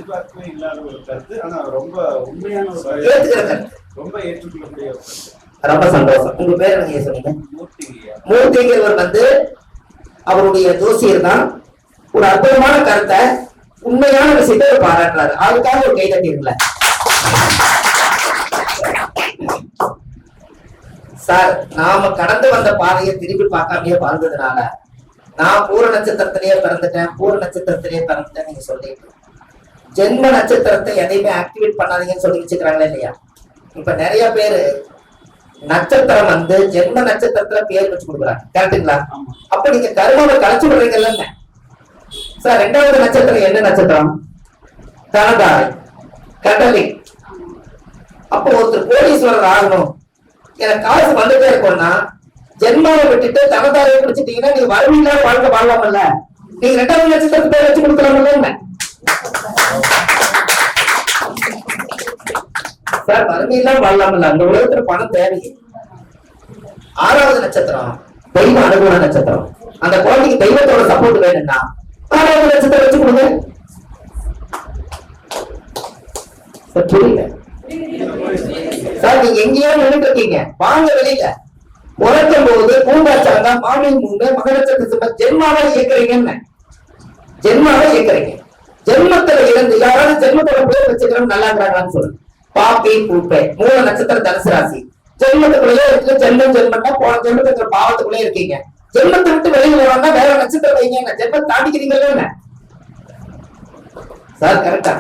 எதிர்பார்க்கவே இல்லாத ஒரு கருத்து. ஆனா ரொம்ப உண்மையான ஒரு ரொம்ப ஏற்றுக்கொள்ளக்கூடிய ஒரு கருத்து. ரொம்ப சந்தோஷம். உங்க பேர் நீங்க சொன்னீங்க? மூர்த்திங்கிறவர் வந்து அவருடைய ஜோசியர் தான். ஒரு அற்புதமான கருத்தை, உண்மையான விஷயத்தை பாராட்டுறாரு. அதுக்காக ஒரு கைதட்டிருக்கல சார். நாம கடந்து வந்த பாதையை திரும்பி பார்க்காமயே வாழ்ந்ததுனால நான் பூர நட்சத்திரத்திலேயே பிறந்துட்டேன் நீங்க சொல்லிட்டு ஜென்ம நட்சத்திரத்தை எதையுமே ஆக்டிவேட் பண்ணாதீங்கன்னு சொல்லி வச்சுக்கிறாங்களே இல்லையா? இப்ப நிறைய பேரு நட்சத்திரம் வந்து ஜென்ம நட்சத்திரத்துல பேர் வச்சு கொடுக்குறாங்க. கரெக்டுங்களா? அப்ப நீங்க கர்மாவை கலைச்சு விடுறீங்கல்ல சார். ரெண்டாவது நட்சத்திரம் என்ன நட்சத்திரம்? தனதாரை, கடலி. அப்போ ஒருத்தர் கோடீஸ்வரர் ஆகணும், எனக்கு காசு வந்துட்டே இருக்கும்னா ஜென்மாவை விட்டுட்டு தனதாரையை பிடிச்சிட்டீங்கன்னா நீங்க வறுமையில வாழ்க்கை வாழலாமல்ல. நீங்க ரெண்டாவது நட்சத்திரத்துக்கு பேர் வச்சு கொடுக்கலாமல்ல சார். வறுமையெல்லாம் வாழலாமல்ல. அந்த உலகத்துல பணம் தேவை. ஆறாவது நட்சத்திரம் தெய்வ அனுகூல நட்சத்திரம். அந்த குழந்தைக்கு தெய்வத்தோட சப்போர்ட் வேணும்னா ஆறாவது நட்சத்திரம் வச்சு கொடுங்க. புரியல சார். நீங்க எங்கேயோ நின்றுட்டு இருக்கீங்க, வாங்க வெளியில. உறக்கும் போது பூங்காச்சாங்க மாமி மூங்க மகரச்சத்திர ஜென்மாவை இயக்குறீங்கன்னு. ஜென்மாவை இயக்குறீங்க. ஜென்மத்துல இருந்து யாராவது ஜென்மத்தோட பேர் வச்சுக்கிறோம் நல்லா இருக்கிறாங்கன்னு சொல்லுங்க. பாப்பி பூப்பை மூல நட்சத்திரம் தனுசு ராசி. ஜென்மத்துக்குள்ளே இருக்கு. ஜென்மம்னா போன ஜென்மத்துக்கு பாவத்துக்குள்ளே இருக்கீங்க. ஜென்மத்தை விட்டு வெளியில வராங்க, வேற நட்சத்திரம் வைங்க. ஜென்மம் தாண்டிக்கிறீங்கல்ல சார். கரெக்டா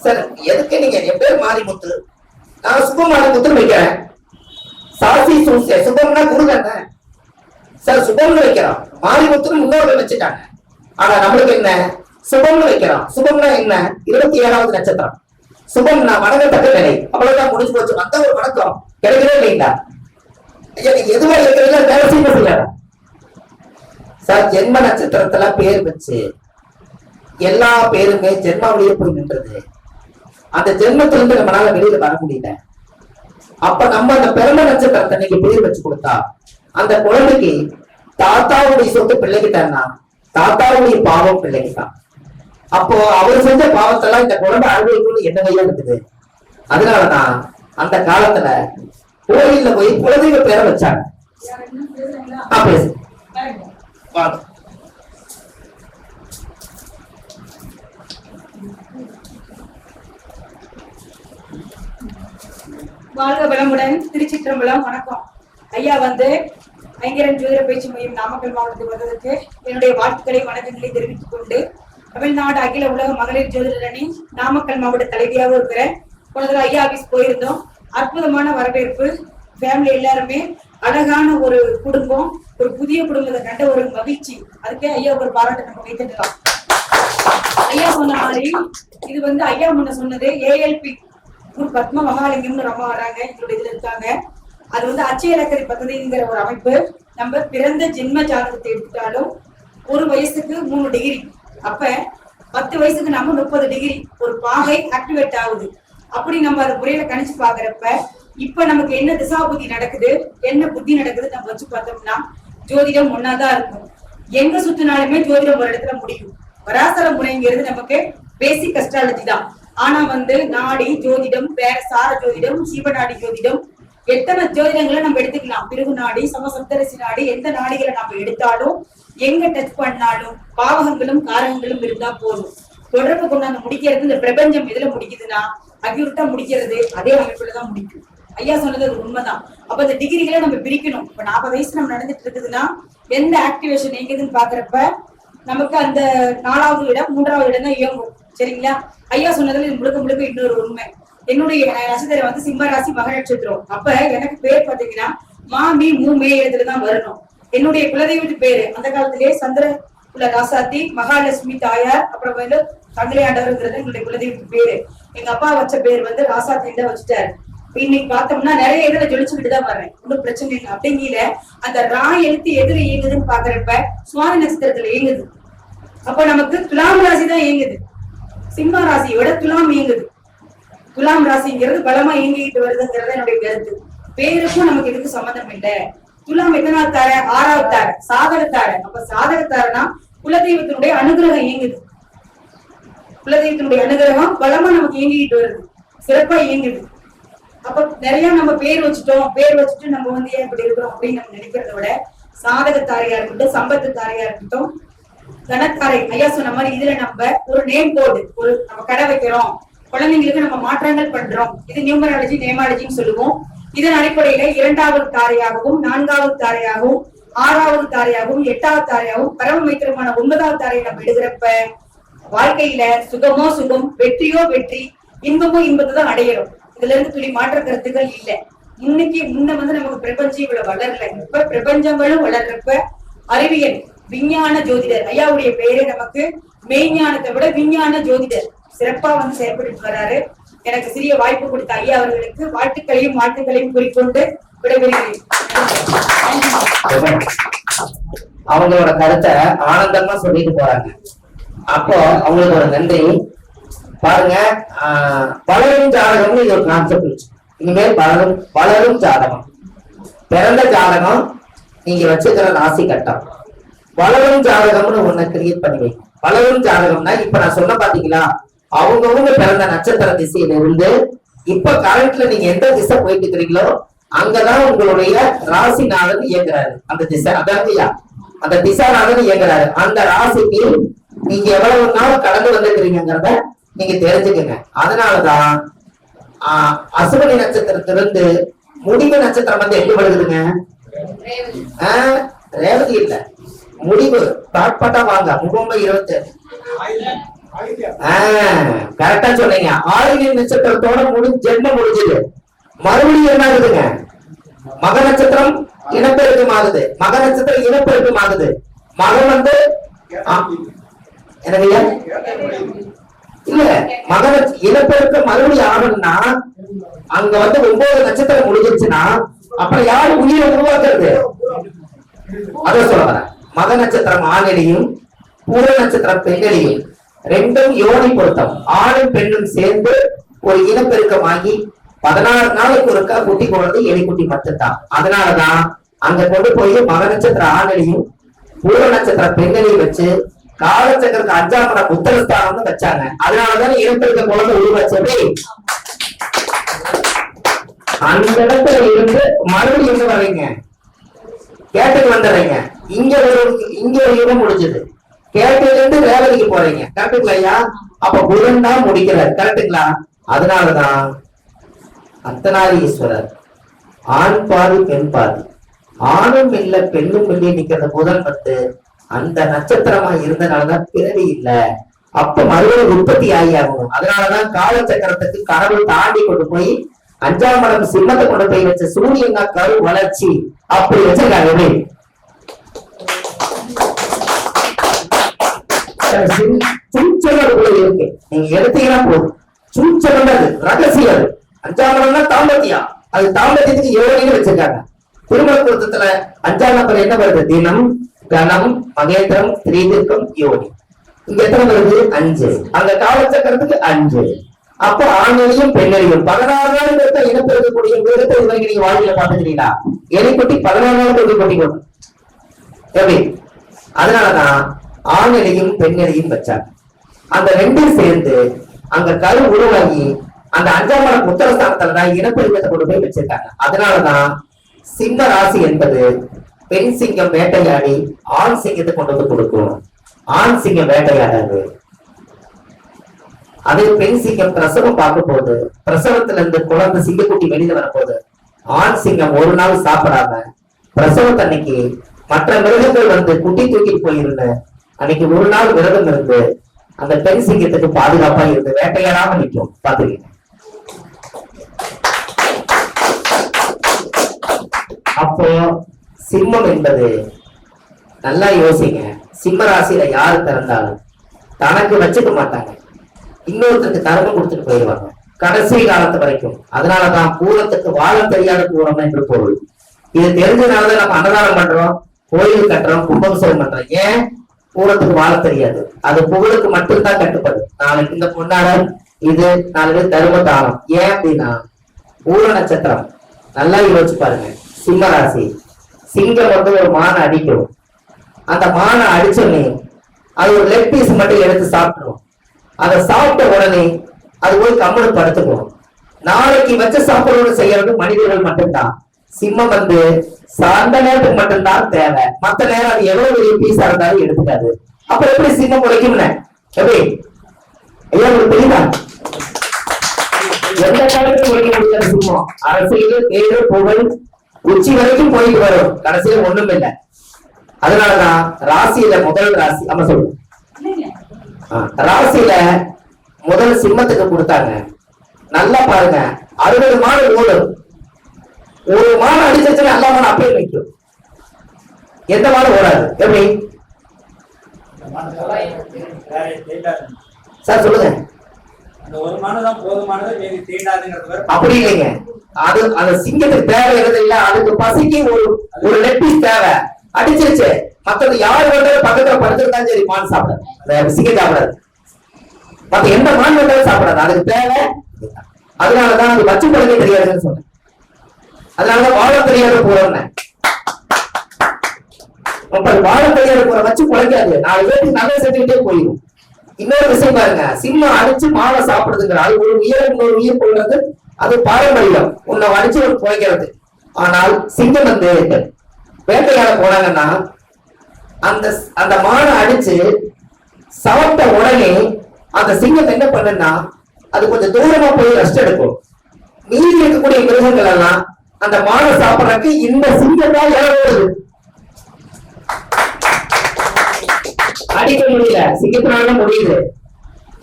சார்? எதுக்கு நீங்க என் பேர் மாரிமுத்து, நான் சுபம் மாரிமுத்து வைக்கிறேன். சாசி சூசிய சுபம்னா குரு தானே சார். சுபம்னு வைக்கிறோம், மாரிமுத்துன்னு முன்னோர்கள் வச்சுட்டாங்க. ஆனா நம்மளுக்கு என்ன சுபம்னு வைக்கிறோம். சுபம்னா என்ன? 27வது நட்சத்திரம். சுபம்னா வணங்கத்தக்க நிலை. அவ்வளவுதான், முடிஞ்சு போச்சு. அந்த ஒரு வணக்கம் கிடைக்கவே இல்லைங்களா? ஐயா நீங்க எதுவா இருக்கிறீங்க வேலை செய்ய சார். ஜென்ம நட்சத்திரத்துல பேர் வச்சு எல்லா பேருமே ஜென்மாவிலேயே போய் நின்றது. அந்த ஜென்மத்திலிருந்து நம்மளால வெளியில வர முடியல. அப்ப நம்ம அந்த பிறந்த நட்சத்திரத்தை நீங்க பேர் வச்சு கொடுத்தா அந்த குழந்தைக்கு தாத்தாவுடைய சொத்து பிள்ளைகிட்டான்னா தாத்தாவுடைய பாவம் பிள்ளைகிட்டான். அப்போ அவர் செஞ்ச பாவத்தெல்லாம் இந்த குழந்தை அனுபவிக்கணும்னு என்னவையா இருக்குது. அதனாலதான் அந்த காலத்துல கோயில்ல போய் குலதெய்வ பேரை வச்சாங்க. பேசு வாழ்க வளமுடன். திருச்சிற்றம்பலம். வணக்கம் ஐயா. வந்து ஐங்கரன் ஜோதிட பயிற்சி மையம் நாமக்கல் மாவட்டத்துக்கு வந்ததற்கு என்னுடைய வாழ்த்துக்களை வணக்கங்களை தெரிவித்துக் கொண்டு தமிழ்நாடு அகில உலக மகளிர் ஜோதிடர் அணி நாமக்கல் மாவட்ட தலைவியாக இருக்கிற போனதுல ஐயா ஆபீஸ் போயிருந்தோம். அற்புதமான வரவேற்பு. ஃபேமிலி எல்லாருமே அழகான ஒரு குடும்பம், ஒரு புதிய குடும்பத்தை கண்ட ஒரு மகிழ்ச்சி. அதுக்கே ஐயா ஒரு பாராட்டு நம்ம வைத்துக்கலாம். ஐயா சொன்ன மாதிரி இது வந்து ஐயா முன்ன சொன்னது ஏஎல்பி பத்ம மகாலிங்கம்னு ரொம்ப வராங்க, எங்களுடைய இதுல இருக்காங்க. அது வந்து அச்சய இலக்கரி பദ്ധதிங்கிற ஒரு அமைப்பு. நம்ம பிறந்த ஜென்ம ஜாதகத்தை எடுத்துட்டாலும் ஒரு வயசுக்கு 3 டிகிரி, அப்ப 10 வயசுக்கு நம்ம 30 டிகிரி ஒரு பாகை ஆக்டிவேட் ஆகுது. அப்படி நம்ம அதை முறையில கணிச்சு பாக்குறப்ப இப்ப நமக்கு என்ன திசா புத்தி நடக்குது, என்ன புத்தி நடக்குது நம்ம வச்சு பார்த்தோம்னா ஜோதிடம் ஒன்னாதான் இருக்கும். எங்க சுத்தினாலுமே ஜோதிடம் ஒரு இடத்துல முடியும். பராசர முறைங்கிறது நமக்கு பேசிக் அஸ்ட்ராலஜி தான். ஆனா வந்து நாடி ஜோதிடம், சார ஜோதிடம், சீவநாடி ஜோதிடம், எத்தனை ஜோதிடங்களை நம்ம எடுத்துக்கலாம். பிறகு நாடி, சமசப்தரிசி நாடி, எந்த நாடிகளை நம்ம எடுத்தாலும் எங்க டச் பண்ணாலும் பாவகங்களும் காரகங்களும் இருந்தா போதும். தொடர்பு கொண்டாந்து முடிக்கிறது இந்த பிரபஞ்சம் எதுல முடிக்குதுன்னா அக்யூரட்டா முடிக்கிறது அதே அமைப்புலதான் முடிக்கும். ஐயா சொன்னது அது உண்மைதான். அப்ப அந்த டிகிரிகளை நம்ம பிரிக்கணும். இப்ப 40 வயசு நம்ம நடந்துட்டு இருக்குதுன்னா எந்த ஆக்டிவேஷன் எங்குதுன்னு பாக்குறப்ப நமக்கு அந்த 4வது இடம் 3வது இடம் தான் இயங்கும். சரிங்களா? ஐயா சொன்னதுல இது முழுக்க முழுக்க இன்னொரு உண்மை. என்னுடைய நட்சத்திரம் வந்து சிம்ம ராசி மக நட்சத்திரம். அப்ப எனக்கு பேர் பாத்தீங்கன்னா மாமி மூமே இடத்துலதான் வரணும். என்னுடைய குலதெய்வத்து பேரு அந்த காலத்திலேயே சந்திர குல ராசாத்தி மகாலட்சுமி தாயார், அப்புறம் வந்து தங்களையாண்டவர்ங்கிறது எங்களுடைய குலதெய்வத்து பேரு. எங்க அப்பா வச்ச பேர் வந்து ராசாத்தின்னு தான் வச்சுட்டாரு. இன்னைக்கு பார்த்தோம்னா நிறைய இதுல ஜொலிச்சுக்கிட்டு தான் வர்றேன், ஒன்னும் பிரச்சனை இல்லை. அப்படிங்கிற அந்த ரா எழுத்து எதுல இயங்குதுன்னு பாக்குறப்ப சுவாதி நட்சத்திரத்துல இயங்குது. அப்ப நமக்கு துலாம் ராசி தான் இயங்குது. சிம்ம ராசியோட துலாம் இயங்குது. துலாம் ராசிங்கிறது பலமா இயங்கிட்டு வருதுங்கிறது என்னுடைய கருத்து. பேருக்கும் நமக்கு இதுக்கு சம்மந்தம் இல்லை. துலாம் எத்தனாவது தார? 6வது தார, சாதக தார. அப்ப சாதக தாரனா குலதெய்வத்தினுடைய அனுகிரகம் இயங்குது. குலதெய்வத்தினுடைய அனுகிரகம் பலமா நமக்கு இயங்கிட்டு வருது, சிறப்பா இயங்குது. அப்ப நிறைய நம்ம பேர் வச்சுட்டு நம்ம வந்து ஏன் இப்படி இருக்கிறோம் அப்படின்னு நம்ம நினைக்கிறத விட, சாதக தாரையா இருக்கட்டும், சம்பத்து தாரையா இருக்கட்டும், கணக்காரை ஐயா சொன்ன மாதிரி இதுல நம்ம ஒரு நேம் போர்டு, ஒரு நம்ம கடை வைக்கிறோம், குழந்தைங்களுக்கு நம்ம மாற்றங்கள் பண்றோம், இது நியூமராலஜி நேமாலஜின்னு சொல்லுவோம். இதன் அடிப்படையில 2வது தாரையாகவும் 4வது தாரையாகவும் 6வது தாரையாகவும் 8வது தாரையாகவும் பரம மைத்திரமான 9வது தாரையை நம்ம எடுக்கிறப்ப வாழ்க்கையில சுகமோ சுகம், வெற்றியோ வெற்றி, இன்பமோ இன்பத்தை தான் அடையிறோம். இதுல இருந்து துளி மாற்ற கருத்துக்கள் இல்ல. இன்னைக்கு முன்ன வந்து நமக்கு பிரபஞ்சம் இவ்வளவு வளரல. இப்ப பிரபஞ்சங்களும் வளர்றப்ப அறிவியல் விஞ்ஞான ஜோதிடர் ஐயாவுடைய பெயரே நமக்கு மெய்ஞானத்தை விட விஞ்ஞான ஜோதிடர் சிறப்பா வந்து செயல்பட்டு வர்றாரு. எனக்கு சிறிய வாய்ப்பு கொடுத்த ஐயா அவர்களுக்கு வாழ்த்துக்களையும் கூறிக்கொண்டு விடைபெறுகிறேன். அவங்களோட கருத்தை ஆனந்தமா சொல்லிட்டு போறாங்க. அப்போ அவங்களுக்கு ஒரு நன்றி. பாருங்க, வளரும் ஜாதகம்னு இது ஒரு கான்செப்ட். இனிமேல் வளரும் ஜாதகம், பிறந்த ஜாதகம், நீங்க வச்சுக்கிற ராசி கட்டம், வளரும் ஜாதகம்னு ஒண்ணு கிரியேட் பண்ணி வைங்க. வளரும் ஜாதகம்னா இப்ப நான் சொன்ன பாத்தீங்களா, அவங்கவுங்க பிறந்த நட்சத்திர திசையில இருந்து இப்ப கரண்ட்ல நீங்க எந்த திசை போயிட்டு இருக்கிறீங்களோ அங்கதான் உங்களுடைய ராசிநாதன் இயங்குறாரு. அந்த திசை அதாங்கய்யா, அந்த திசாநாதன் இயங்குறாரு. அந்த ராசிக்கு நீங்க எவ்வளவு நாள் கடந்து வந்துருக்கிறீங்கிறத நீங்க தெரிஞ்சுக்கங்க. அதனாலதான் அசுவனி நட்சத்திரத்திலிருந்து முடிவு நட்சத்திரம் வந்து எப்படி வருதுங்க? ரேவதி இல்ல, முடிவு பாட்பாட்டா வாங்க. முகம்பை 27 கரெக்டா சொன்னீங்க. ஆயுத நட்சத்திரத்தோட ஜென்மம் முடிஞ்சது. மறுபடியும் என்ன ஆகுதுங்க? மக நட்சத்திரம் இனப்பெருக்கம் ஆகுது. மக நட்சத்திரம் இனப்பெருக்கம் ஆகுது. மகன் வந்து என்னையா இல்ல, மக இனப்பெருக்கம் மறுபடியும் ஆகணும்னா அங்க வந்து 9 நட்சத்திரம் முடிஞ்சிருச்சுன்னா அப்புறம் யாரு உயிரை உருவாக்குறது? அத சொல்ல வரேன். மக நட்சத்திரம் ஆணிலையும் பூர நட்சத்திரம் பெண்ணிலையும் ரெண்டும் யோனி பொருத்தம். ஆணும் பெண்ணும் சேர்ந்து ஒரு இனப்பெருக்கமாகி 16 நாளைக்கு ஒருக்கா குட்டி போடுறது எலிக்குட்டி மட்டும்தான். அதனாலதான் அங்க கொண்டு போய் மக நட்சத்திர ஆணிலையும் பூர நட்சத்திர பெண்ணிலையும் வச்சு காலச்சக்கரத்துக்கு 5ஆம் இடம் உத்தரஸ்தானம்னு வச்சாங்க. அதனாலதான் இனப்பெருக்க குழந்தை உருவாச்சு. அந்த இடத்துல இருந்து மறுபடியும் எங்க வர்றீங்க? கேட்டுக்கு வந்துடுறீங்க. இங்க ஒரு யுகம் முடிஞ்சது. கேட்டுல இருந்து ரேவதிக்கு போறீங்க. கரெக்டுங்களா ஐயா? அப்ப புதன் தான் முடிக்கிறார். கரெக்டுங்களா? அதனாலதான் அர்த்தநாரீஸ்வரர் ஆண் பாதி பெண் பாதி, ஆணும் இல்ல பெண்ணும் இல்லையே நிக்கிற புதன் வந்து அந்த நட்சத்திரமா இருந்தனாலதான் பிறவி இல்ல. அப்ப மறுபடியும் உற்பத்தி ஆகி ஆகணும். அதனாலதான் காலச்சக்கரத்துக்கு கடவுள் தாண்டி கொண்டு போய் 5ஆம் இடம் சிம்மத்தை கொண்டு போய் வச்ச சூரியன் தான் கரு வளர்ச்சி அப்படி வச்சிருக்காங்க. இருக்கு, நீங்க எடுத்தீங்கன்னா போதும். சூச்சம் ரகசியம். 5ஆம் இடம் தான் தாம்பத்தியம். அது தாம்பத்தியத்துக்கு யோகின்னு வச்சிருக்காங்க. திருமண பொருத்தத்துல 5ஆம் நம்பர் என்ன வருது? தினம், கணம், மகேந்திரம், திரீதிர்க்கம், யோனி. இங்க எத்தனை வருது? 5. அந்த காலச்சக்கரத்துக்கு 5. அப்போ ஆண்களையும் பெண்களையும் 16 நாள் இனப்பெருக்கக்கூடிய விதத்தை இது வரைக்கும் நீங்க வாழ்க்கையில பாத்துக்கிறீங்களா? எலிக்குட்டி 16 நாள் கொட்டி கொடும் எப்படி? அதனாலதான் ஆண்களையும் பெண்களையும் வச்சாங்க. அந்த ரெண்டும் சேர்ந்து அங்க கரு உருவாகி அந்த 5ஆம் இடம் உத்தரஸ்தானத்துலதான் இனப்பெருக்கத்தை கொண்டு போய் வச்சிருக்காங்க. அதனாலதான் சிம்ம ராசி என்பது பெண் சிங்கம் வேட்டையாடி ஆண் சிங்கத்தை கொண்டு வந்து கொடுக்கும். ஆண் சிங்கம் வேட்டையாடாது. அதே பெண் சிங்கம் பிரசவம் பார்க்கும் போது, பிரசவத்துல இருந்து குழந்தை சிங்கக்குட்டி வெளியில வரப்போது ஆண் சிங்கம் ஒரு நாள் சாப்பிடாம பிரசவத்தன்னைக்கு மற்ற மிருகங்கள் வந்து குட்டி தூக்கிட்டு போயிருந்த அன்னைக்கு ஒரு நாள் விரதம் இருந்து அந்த பெண் சிங்கத்துக்கு பாதுகாப்பா இருந்து வேட்டையாடாம நிற்கும். பாத்துக்கீங்க. அப்போ சிம்மம் என்பது நல்லா யோசிங்க. சிம்ம ராசியில யாரு பிறந்தாலும் தனக்கு வச்சுக்க மாட்டாங்க, இன்னொருத்தருக்கு தர்மம் கொடுத்துட்டு போயிடுவாங்க கடைசி காலத்து வரைக்கும். அதனாலதான் பூரத்துக்கு வாழ தெரியாத பூரம் என்று பொருள். இது தெரிஞ்சதுனாலதான் நம்ம அன்னதானம் பண்றோம், கோயில் கட்டுறோம், கும்பாபிஷேகம் பண்றோம். ஏன்? பூரத்துக்கு வாழ தெரியாது. அது புகழுக்கு மட்டும்தான் கட்டுப்படும். நாளைக்கு இந்த பொன்னாடம் இது, நாளைக்கு தர்ம தானம். ஏன் அப்படின்னா பூர நட்சத்திரம் நல்லா யோசிச்சு பாருங்க. சிம்ம ராசி சிங்கம் வந்து ஒரு மானை அடிக்கும். அந்த மானை அடிச்சோடனே அது ஒரு லெக் பீஸ் மட்டும் எடுத்து சாப்பிட்டுரும். அதை சாப்பிட்ட உடனே அது போய் கம்முனு படுத்துக்கும். நாளைக்கு வச்ச சாப்பாடு செய்யறது மனிதர்கள் மட்டும்தான். சிம்மம் வந்து அந்த நேரத்துக்கு மட்டும்தான் தேவை. மத்த நேரம் அது எவ்வளவு பெரிய பீஸா இருந்தாலும் எடுத்துக்காது. அப்புறம் எப்படி சிம்மம் உழைக்கும்னு எப்படி ஐயா உங்களுக்கு தெரியுதா? எந்த காலத்திலும் உழைக்க முடியாது சிம்மம். அரசியல் தேர்வு புகழ் உச்சி வரைக்கும் போயிட்டு வரும், கடைசியில ஒண்ணும் இல்லை. அதனாலதான் ராசியில முதல் ராசி அம்மா சொல்லு ராசியில முதல் சிம்மத்துக்கு கொடுத்தாங்க. நல்லா பாருங்க, 60 மாடு ஓடும். ஒரு மாடு அடிச்சிருச்சுன்னா எல்லா மாடு அப்படியே நிற்கும். எந்த மாடு ஓடாது. எப்படி சார் சொல்லுங்க? அப்படி இல்லைங்க. அது அந்த சிங்கத்துக்கு தேவை எது இல்ல, அதுக்கு பசிக்கு ஒரு லெக் பீஸ் தேவை. அடிச்சிருச்சு, மத்தது யாரு வந்தாலும் பக்கத்துல படுத்திருந்தாலும் சரி மான் சாப்பிடாது, சிங்கம் சாப்பிடாது. மத்த எந்த மான் வந்தாலும் சாப்பிடாது, அதுக்கு தேவை. அதனாலதான் அது வச்சு பழக தெரியாதுன்னு சொன்னேன். அதனாலதான் வாழ தெரியாத போறோம்னு. வாழ தெரியாத போற வச்சு பழகாது, 4 பேருக்கு நல்ல செஞ்சுக்கிட்டே போயிடும். இன்னொரு விஷயம் பாருங்க, சிம்மம் அடிச்சு மாலை சாப்பிடுதுங்கிற அது ஒரு உயிர் இன்னொரு உயிர் கொள்றது, அது பாரம்பரியம். உன்னை அடிச்சு ஒரு குறைக்கிறது. ஆனால் சிங்கம் வந்து வேட்டையாட போனாங்கன்னா அந்த மானை அடிச்சு சாப்பிட்ட உடனே அந்த சிங்கம் என்ன பண்ணுன்னா அது கொஞ்சம் தூரமா போய் ரெஸ்ட் எடுக்கும். மீறி இருக்கக்கூடிய மிருகங்கள் எல்லாம் அந்த மானை சாப்பிடறதுக்கு இந்த சிங்கம் தான் இறங்குவது. அடிக்க முடியல, சிங்கத்தினால முடியுது.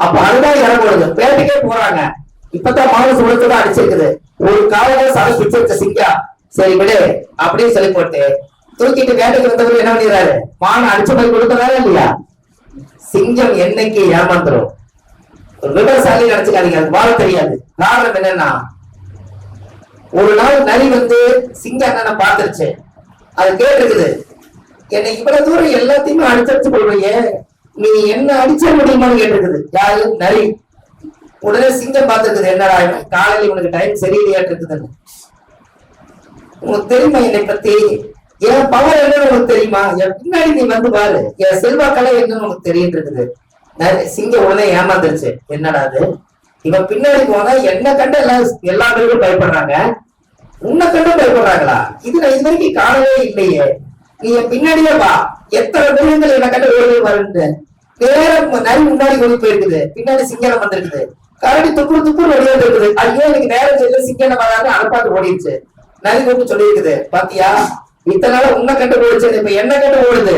அப்ப அதுதான் இறங்குறது. வேட்டைக்கே போறாங்க. இப்பதான் மானை சுழத்துதான் அடிச்சிருக்குது. ஒரு காலையில சடை பிடிச்சிருக்க சிங்கம் சரி விடு அப்படின்னு சொல்லி போட்டு தூக்கிட்டு வேட்டைக்கு வந்தவர் என்ன பண்ணிடுறாரு, மானை அடிச்ச மாதிரி கொடுத்தனால இல்லையா? சிங்கம் என்னைக்கு ஏமாந்துரும். ஒரு விவசாயி நினைச்சுக்காதீங்க, அது வாழ தெரியாது. காரணம் என்னன்னா, ஒரு நாள் நரி வந்து சிங்கம் என்னன்னு பாத்துருச்சு. அது கேட்டுருக்குது, என்னை இவ்வளவு தூரம் எல்லாத்தையுமே அடிச்சு கொள்வீங்க, நீ என்ன அடிச்ச முடியுமான்னு கேட்டிருக்குது. யாரு? நரி. உடனே சிங்கம் பார்த்துருக்குது, என்னடா காலையில் இவனுக்கு டைம் சரியில்லையாட்டு இருக்குதுன்னு. உங்களுக்கு தெரியுமா என்னை பத்தி? என் பவர் என்னன்னு உனக்கு தெரியுமா? என் பின்னாடி நீ வந்து பாரு, என் செல்வாக்கலை என்னன்னு உனக்கு தெரியிட்டு இருக்குது. சிங்கம் உடனே ஏமாந்துருச்சு. என்னடா அது, இவன் பின்னாடி போனா என்ன கண்டு எல்லா பேருக்கும் பயப்படுறாங்க, உன்னை கண்டு பயப்படுறாங்களா? இது நான் இது வரைக்கும் காணவே இல்லையே. நீ என் பின்னாடியே வா, எத்தனை மிருகங்கள் என்ன கண்டு ஓடி வருது. நேரம் நரி முன்னாடி ஓடி போயிருக்குது, பின்னாடி சிங்கம் வந்திருக்குது. கரடி துப்புரு வெளியே இருக்குது. ஐயோ எனக்கு நேரம் செய்யல, சிங்கம் வராது அனுப்பாட்டு ஓடிடுச்சு. நரி கூப்பிட்டு சொல்லி இருக்குது, பாத்தியா இத்தனை நாள் உன்னை கண்டு ஓடிச்சு, இப்ப என்ன கண்டு ஓடுது.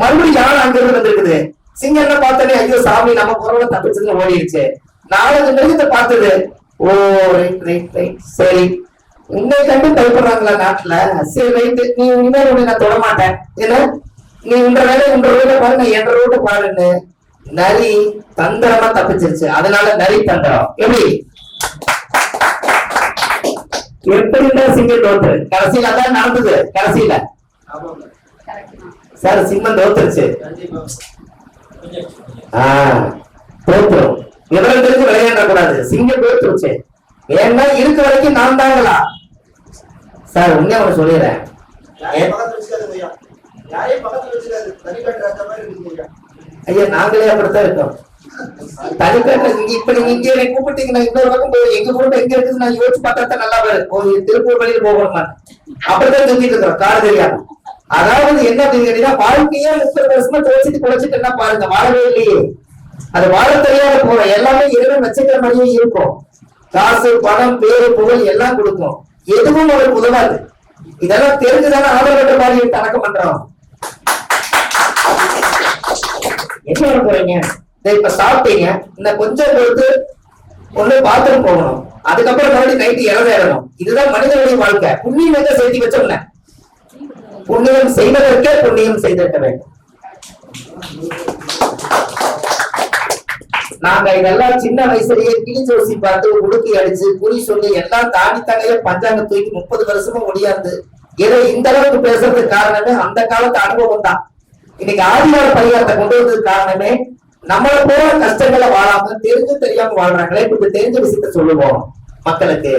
மறுபடியும் யானை அங்கிருந்து வந்திருக்குது. சிங்கம் என்ன பார்த்தனே, ஐயோ சாமி நம்ம குரலை தப்பிச்சதுன்னு ஓடிடுச்சு. 4 மிருகத்தை பார்த்தது. ஓ ரைட் சரி, உன்னை கண்டு பயப்படுறாங்களா நாட்டுல? சரி ரைட்டு, நீ இனிமேல் உன்னை நான் தொட மாட்டேன். ஏன்னா நீ உன்ற வேலை உன்ற ரோட்டை பாரு, நான் என்ற ரோட்டை பாருன்னு நரி தந்திரமா தப்பிச்சிருச்சு. அதனால நரி தந்திரம். எப்படிதான் சிங்கம் தோத்து கடைசியில அதான் நடந்தது. கடைசியில சார் சிங்கம் தோத்துருச்சு. தோத்துரும். விவரம் தெரிஞ்சு விளையாட கூடாது. சிங்கம் தோத்துருச்சு. ஏன்னா இருக்க வரைக்கும் நான் தாங்களா சார்? உண்மையா ஒண்ணு சொல்லிடுறேன். ஐயா நாங்களே அப்படித்தான் இருக்கோம். தனிப்பேட்டை இப்ப நீங்க இங்க என்னை கூப்பிட்டீங்கன்னா இன்னொரு பக்கம் போய் எங்க குடும்பம் எங்க இருக்குது நான் யோசிச்சு பார்த்தா நல்லா வரும். திருப்பூர் வழியில போகணுமா அப்படித்தான் தூக்கிட்டு இருக்கிறோம், காடு தெரியாம. அதாவது என்ன அப்படின்னு கேட்டீங்கன்னா, வாழ்க்கையே 30 வருஷமா தோச்சிட்டு குழைச்சிட்டு என்ன பாருங்க, வாழவே இல்லையே. அது வாழ தெரியாத போற எல்லாமே இறைவன் வச்சுக்கிற மாதிரியே இருக்கும். காசு பணம் பேரு புகழ் எல்லாம் கொடுக்கும், எதுவும் அவருக்கு உதவாது. இதெல்லாம் தெரிஞ்சுதானே ஆதரவற்ற மாதிரி அடக்கம் பண்றோம். என்ன பண்ண போறீங்க? இப்ப சாப்பிட்டீங்க, இன்னும் கொஞ்சம் பொறுத்து ஒண்ணு பாத்ரூம் போகணும், அதுக்கப்புறம் மறுபடியும் நைட்டு இறந்துடணும். இதுதான் மனிதனுடைய வாழ்க்கை. புண்ணியம் எங்க சேர்த்தி வச்சோம்ல, புண்ணியம் செய்வதற்கே புண்ணியம் செய்திருக்க வேண்டும். நாங்க இதெல்லாம் சின்ன வயசுலயே கிளி ஜோசி பார்த்து உடுக்கி அடிச்சு குறி சொல்லி எல்லாம் தாண்டி தங்கைய பஞ்சாங்க தூக்கி 30 வருஷமா ஒடியாந்து ஏதோ இந்த அளவுக்கு பேசுறதுக்கு காரணமே அந்த காலத்து அனுபவம் தான். இன்னைக்கு ஆதிவார பரிகாரத்தை கொண்டு வந்ததுக்கு காரணமே நம்மளை போல கஷ்டங்களை வாழாம தெரிஞ்சு தெரியாம வாழ்றாங்களே, கொஞ்சம் தெரிஞ்ச விஷயத்த சொல்லுவோம் மக்களுக்கு.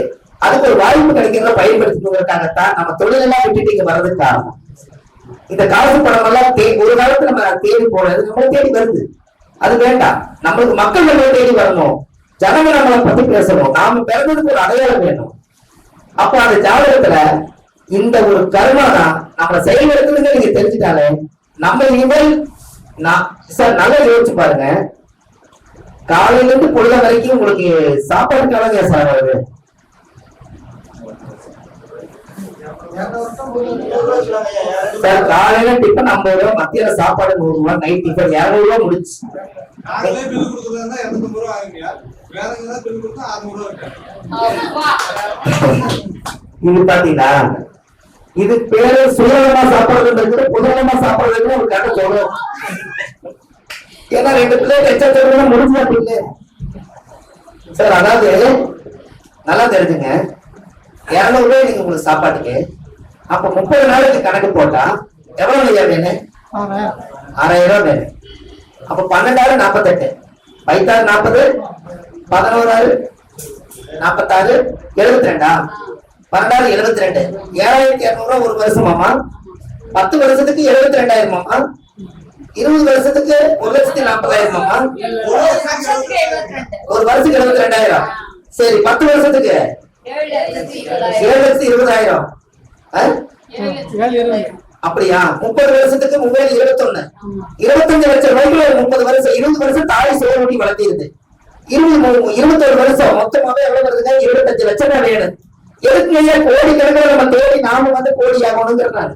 அதுக்கு ஒரு வாய்ப்பு கிடைக்கிறத பயன்படுத்திக்கிறதுக்காகத்தான் நம்ம தொழிலெல்லாம் விட்டுட்டு இங்க வர்றதுக்கு காரணம். இந்த காசு பணம் எல்லாம் ஒரு காலத்துல நம்ம தேடி போனது நம்மளை தேடி வருது. அது வேண்டாம். நம்மளுக்கு மக்கள் நம்மளை தேடி வரணும், ஜனங்க நம்மளை பத்தி பேசணும், நாம பிறந்ததுக்கு ஒரு அடையாளம் வேணும். அப்ப அந்த ஜாதகத்துல இந்த ஒரு கர்மா தான் நம்மளை செயல்படுத்துறதுன்னு நீங்க தெரிஞ்சுட்டாலே நம்ம இனிமேல் சார் நல்லா யோசிச்சு பாருங்க. காலையில இருந்து பொழுத வரைக்கும் உங்களுக்கு சாப்பாடு கலங்க சார் வருது. சார் காலையில டிஃபன் 50 ரூபா, மத்தியில சாப்பாடு 100 ரூபா, நைட் டிஃபன் 200 ரூபா முடிச்சு. இது பாத்தீங்களா, இது பேரு சுயநலமா சாப்பிடுறது புதனமா சாப்பிடுறதுன்னு ஒரு கதை சொல்லும். ஏன்னா 2 பிள்ளைங்க எச்சா முடிஞ்சு சார். அதாவது நல்லா தெரிஞ்சுங்க, 200 ரூபாய் நீங்க உங்களுக்கு சாப்பாட்டுக்கு, அப்ப 30 நாளைக்கு கணக்கு போட்டா எவ்வளவு ஐயா வேணும்? 6000 வேணும். அப்ப 12 48, 5 40, 11 46, 72, 12 72, 7200 ஒரு வருஷமாமா. 10 வருஷத்துக்கு 72,000 20 வருஷத்துக்கு 1,40,000 ஒரு வருஷத்துக்கு 72,000. சரி 10 வருஷத்துக்கு 7,20,000. அப்படியா? 30 வருஷத்துக்கு 3,21, 25 லட்சம் ரூபாய்க்கு 30 வருஷம், 20 வருஷம் தாய் சோழி வளர்த்திருது. 21 வருஷம் மொத்தமாவே எவ்வளவு வருதுங்க? 25 லட்சம் ரூபாய் வேணும். எதுக்கு கோடி கணக்கில் நம்ம தேடி நாம கோடி ஆகணுங்கிறாங்க.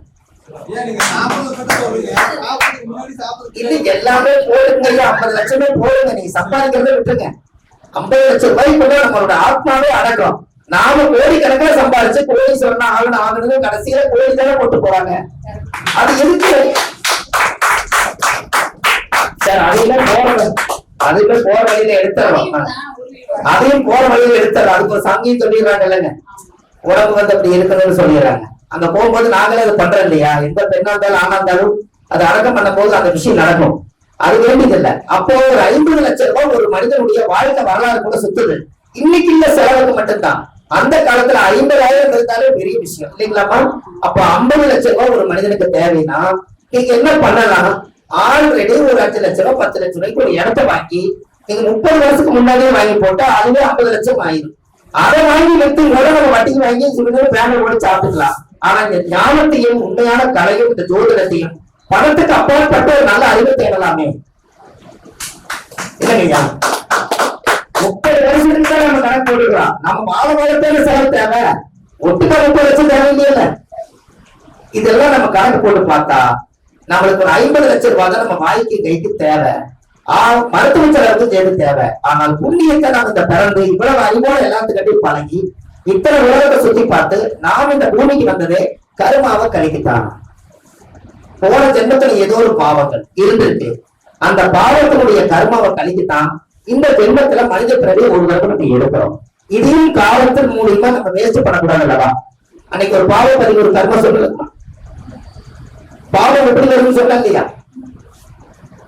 இல்ல எல்லாமே போடுங்க, 50 லட்சமே போடுங்க. நீங்க சம்பாதிக்கிறத விட்டுருங்க. 50 லட்சம் ரூபாய்க்குள்ள நம்மளோட ஆத்மாவே அடக்கம். நாம கோடி கணக்கில் சம்பாதிச்சு கோடி சொன்னா ஆகணும் கடைசியில கோடி தானே போட்டு போறாங்க. அது எதுக்கு சார்? அதையுமே போற வழியில எடுத்துறோம். அதையும் போற வழியில எடுத்துறோம். அதுக்கு ஒரு சங்கியும் சொல்லிடுறாங்க இல்லைங்க, உடம்பு அப்படி இருக்கணும்னு சொல்லிடுறாங்க. அங்க போகும்போது நாங்களே அது பண்றோம் இல்லையா? எந்த பெண்ணா இருந்தாலும் ஆனா இருந்தாலும் அது அடக்கம் பண்ணும் போது அந்த விஷயம் நடக்கும். அது வேண்டியது இல்லை. அப்போ ஒரு 50 லட்சம் ரூபாய் ஒரு மனிதனுடைய வாழ்க்கை வரலாறு கூட சுத்துது. இன்னைக்கு இல்ல செலவுக்கு மட்டும்தான். அந்த காலத்துல 50,000 இருந்தாலே பெரிய விஷயம் இல்லைங்களாமா? அப்ப 50 லட்சம் ரூபாய் ஒரு மனிதனுக்கு தேவைன்னா நீங்க என்ன பண்ணலாம்? ஆல்ரெடி ஒரு 5 லட்சம் ரூபாய் 10 லட்சம் ரூபாய்க்கு ஒரு இடத்த வாங்கி நீங்க 30 வருஷத்துக்கு முன்னாடியே வாங்கி போட்டா அதுவே 50 லட்சம் ஆயிடும். அதை வாங்கி வைத்து நம்ம வட்டிக்கு வாங்கி சுடுநீர் பேனர் போட்டு சாப்பிட்டுக்கலாம். ஆனா இந்த ஞானத்தையும் உண்மையான கலையும் இந்த ஜோதிடத்தையும் பணத்துக்கு அப்பாற்பட்ட ஒரு நல்ல அறிவை தேடலாமே இல்லைங்கய்யா? 30 வருஷத்துக்கு தான் நம்ம கணக்கு போட்டுக்கலாம். நம்ம மாதத்தேவை செலவு தேவை, ஒட்டுக்கா 30 லட்சம் தேவை இல்லையில. இதெல்லாம் நம்ம கணக்கு போட்டு பார்த்தா நம்மளுக்கு ஒரு 50 லட்சம் ரூபாய் தான் நம்ம வாய்க்கு கைக்கு தேவை. மருத்துவ செலவுக்கு தேவை தேவை. ஆனால் புண்ணியத்தை நாம் இந்த பிறந்து இவ்வளவு அறிவோட எல்லாத்துக்கிட்டையும் பழகி இத்தனை உலகத்தை சுத்தி பார்த்து நாம் இந்த பூமிக்கு வந்ததே கருமாவை கழிக்கத்தான். போன ஜென்மத்துல ஏதோ ஒரு பாவங்கள் இருந்திருக்கு, அந்த பாவத்தினுடைய கர்மாவை கழிக்கத்தான் இந்த ஜென்மத்துல மனித பிறகு ஒரு தடவை நம்ம எடுக்கிறோம். இதையும் காலத்தின் மூலியமா நம்ம வேஸ்ட் பண்ணக்கூடாது அல்லவா? அன்னைக்கு ஒரு பாவ பதிவு ஒரு கர்ம சொல்லலாம், பாவம் எப்படி வரும்னு சொல்ல இல்லையா?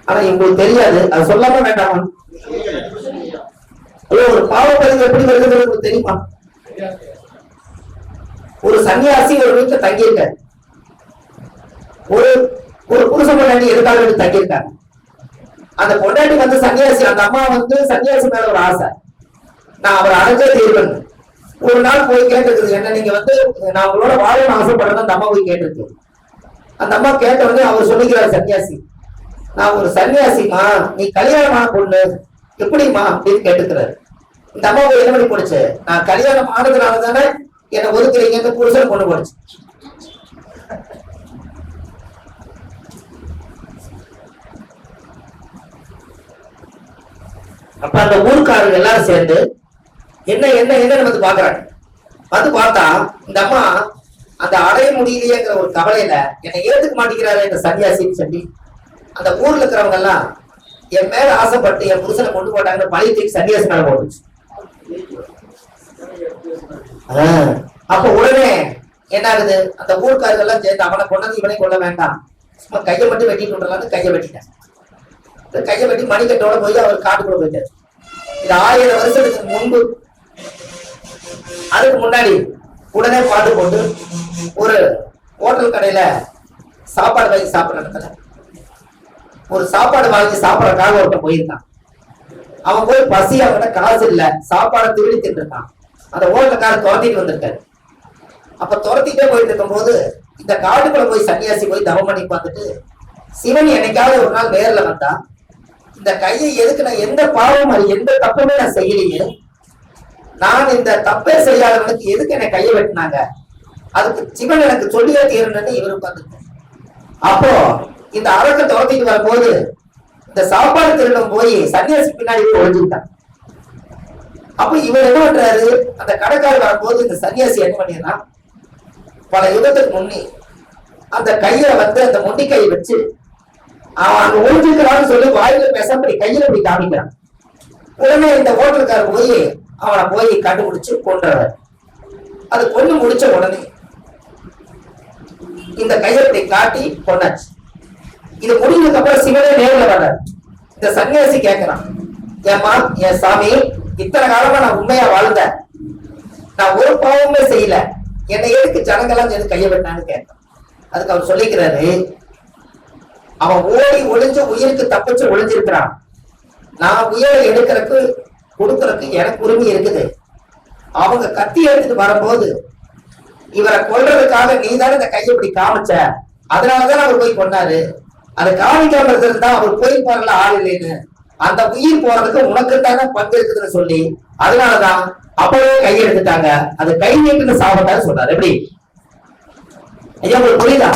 ஆனா உங்களுக்கு தெரியாது, அது சொல்லாம வேண்டாமா? ஒரு பாவ பதிவு எப்படி வருதுன்னு உங்களுக்கு தெரியுமா? ஒரு சன்னியாசி ஒரு வீட்டுல தங்கியிருக்க, ஒரு புருஷ பொண்டாட்டி எதுக்காக தங்கியிருக்காங்க. அந்த பொண்டாட்டி வந்து சன்னியாசி, அந்த அம்மா வந்து சன்னியாசி மேல ஒரு ஆசை, நான் அவரை அடைஞ்சே தீர்வேன். ஒரு நாள் போய் கேட்டிருக்குது, என்ன நீங்க வந்து நான் உங்களோட வாழணும்னு ஆசைப்படுறேன். அந்த அம்மா போய் கேட்டிருக்கு. அந்த அம்மா கேட்ட உடனே அவர் சொல்லிக்கிறார் சன்னியாசி, நான் ஒரு சன்னியாசிமா, நீ கல்யாணமான பொண்ணு எப்படிமா அப்படின்னு கேட்டுக்கிறாரு. இந்த அம்மா போய் என்ன பண்ணி போடுச்சு, நான் கல்யாணம் ஆனதுனால தானே என்னை ஒதுக்குறீங்க, புருஷன் பொண்ணு போடுச்சு. அப்ப அந்த ஊருக்காரங்க எல்லாரும் சேர்ந்து என்ன என்ன என்னன்னு வந்து பாக்குறாங்க. வந்து பார்த்தா இந்த அம்மா அந்த அடைய முடியலையேங்கிற ஒரு கவலையில என்னை ஏத்துக்க மாட்டேங்கிறாரு இந்த சன்னியாசின்னு சொல்லி அந்த ஊர்ல இருக்கிறவங்க எல்லாம் என் மேல ஆசைப்பட்டு என் புருஷனை கொண்டு போட்டாங்கன்னு பழைய தூக்கி சன்னியாசி மேல போட்டுச்சு. அப்ப உடனே என்ன ஆகுது, அந்த ஊருக்காரர்கள் எல்லாம் சேர்ந்து அவனை கொண்டாந்து இவனை கொள்ள வேண்டாம், சும்மா கையை மட்டும் வெட்டிட்டு விட்டுறலான்னு கையை வெட்டிட்டேன். கையை வெட்டி மணிக்கட்டோட போய் அவர் காட்டுக்குள்ள போயிட்டார். இது 1000 வருஷத்துக்கு முன்பு. அதுக்கு முன்னாடி உடனே பாட்டு போட்டு ஒரு ஹோட்டல் கடையில சாப்பாடு வாங்கி சாப்பிடுற இடத்துல ஒரு சாப்பாடு வாங்கி சாப்பிடறதுக்காக ஒருத்தன் போயிருக்கான். அவன் போய் பசி, அவன்கிட்ட காசு இல்ல, சாப்பாடை திருடி தின்றுருக்கான். அந்த ஓட்டக்காரர் துரத்திட்டு வந்திருக்காரு. அப்ப துரத்திட்டே போயிட்டு இருக்கும் போது இந்த காட்டுக்குள்ள போய் சன்னியாசி போய் தவம் பண்ணி பார்த்துட்டு, சிவன் என்னைக்காவது ஒரு நாள் நேர்ல வந்தா இந்த கையை எதுக்கு, நான் எந்த பாவம் அது எந்த தப்புமே நான் செய்யலையே, நான் இந்த தப்பே செய்யாதவனுக்கு எதுக்கு என்னை கையை வெட்டினாங்க, அதுக்கு சிவன் எனக்கு சொல்லியே தீரணும்னு இவர் உட்கார்ந்து. அப்போ இந்த அரக்க துரத்திட்டு வரும்போது இந்த சாப்பாடு திருடம் போய் சன்னியாசி பின்னாடி ஒழிஞ்சுட்டான். அப்ப இவர் என்ன பண்றாரு, அந்த கடைக்காரர் வரும்போது இந்த சன்னியாசி என்ன பண்ணிடுறான், பல யுகத்துக்கு முன்னே அந்த கையை அந்த முண்டி கையை வச்சு அவன் அங்க ஒழிஞ்சுக்கிறான்னு சொல்லி வாயில பேசாம கையில போய் காமிக்கிறான். உடனே இந்த ஹோட்டலுக்காரர் போய் அவனை போய் கண்டுபிடிச்சு கொன்றவர். அது கொண்டு முடிச்ச உடனே இந்த கையை காட்டி கொண்டாச்சு. இது முடிஞ்சதுக்கு அப்புறம் சிவனே நேரில் வர்றார். இந்த சன்னியாசி கேட்கிறான், ஏமா என் சாமி, இத்தனை காலமா நான் உண்மையா வாழ்ந்தேன், நான் ஒரு பாவமே செய்யல, என்னை எதுக்கு ஜனங்கெல்லாம் எது கையை வெட்டான்னு கேட்டான். அதுக்கு அவர் சொல்லிக்கிறாரு, அவன் ஓடி ஒளிஞ்சு உயிருக்கு தப்பிச்சு ஒளிஞ்சிருக்கிறான், நான் உயிரை எடுக்கிறதுக்கு கொடுக்கறதுக்கு எனக்கு உரிமை இருக்குது. அவங்க கத்தி எடுத்துட்டு வரும்போது இவரை கொல்றதுக்காக நீ தானே இந்த கையை இப்படி காமிச்ச, அதனாலதான் அவர் போய் கொண்டாரு, அதை காமிக்காம இருந்தா அவர் போயிருப்பாருல ஆள் இல்லைன்னு, அந்த உயிர் போறதுக்கு உனக்கு தானே பங்கு இருக்குதுன்னு சொல்லி அதனாலதான் அப்பவே கையெடுத்துட்டாங்க, அது கை நீட்டுன்னு சாப்பிட்டாரு சொன்னார். எப்படி ஐயா உங்களுக்கு புரியுதா?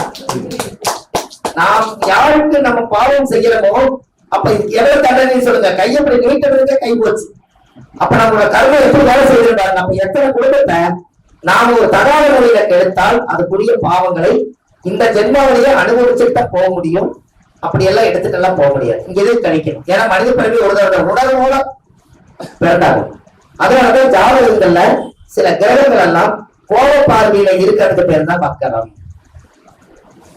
நாம் யாருக்கு நம்ம பாவம் செய்யறோமோ அப்ப எவ்வளவு தண்டனை சொல்லுங்க, கையை இப்படி நீட்டுறதுக்கே கை போச்சு. அப்ப நம்மளோட கர்மம் எப்படி வேலை செய்திருப்பாரு, நம்ம எத்தனை குடும்பத்தை நாம ஒரு தகாத முறையில கெடுத்தால் அதுக்குரிய பாவங்களை இந்த ஜென்மாவிலேயே அனுபவிச்சுட்டு தான் போக முடியும். அப்படியெல்லாம் எடுத்துட்டு எல்லாம் போக முடியாது, இங்க எதுவும் கணிக்கணும். ஏன்னா மனித பிறவி ஒரு உணர்வு மூலம் பிறந்தாகும். அதனாலதான் ஜாதகங்கள்ல சில கிரகங்கள் எல்லாம் கோப பார்வையில இருக்கிறதுக்கு பேர் தான் மக்கரம்.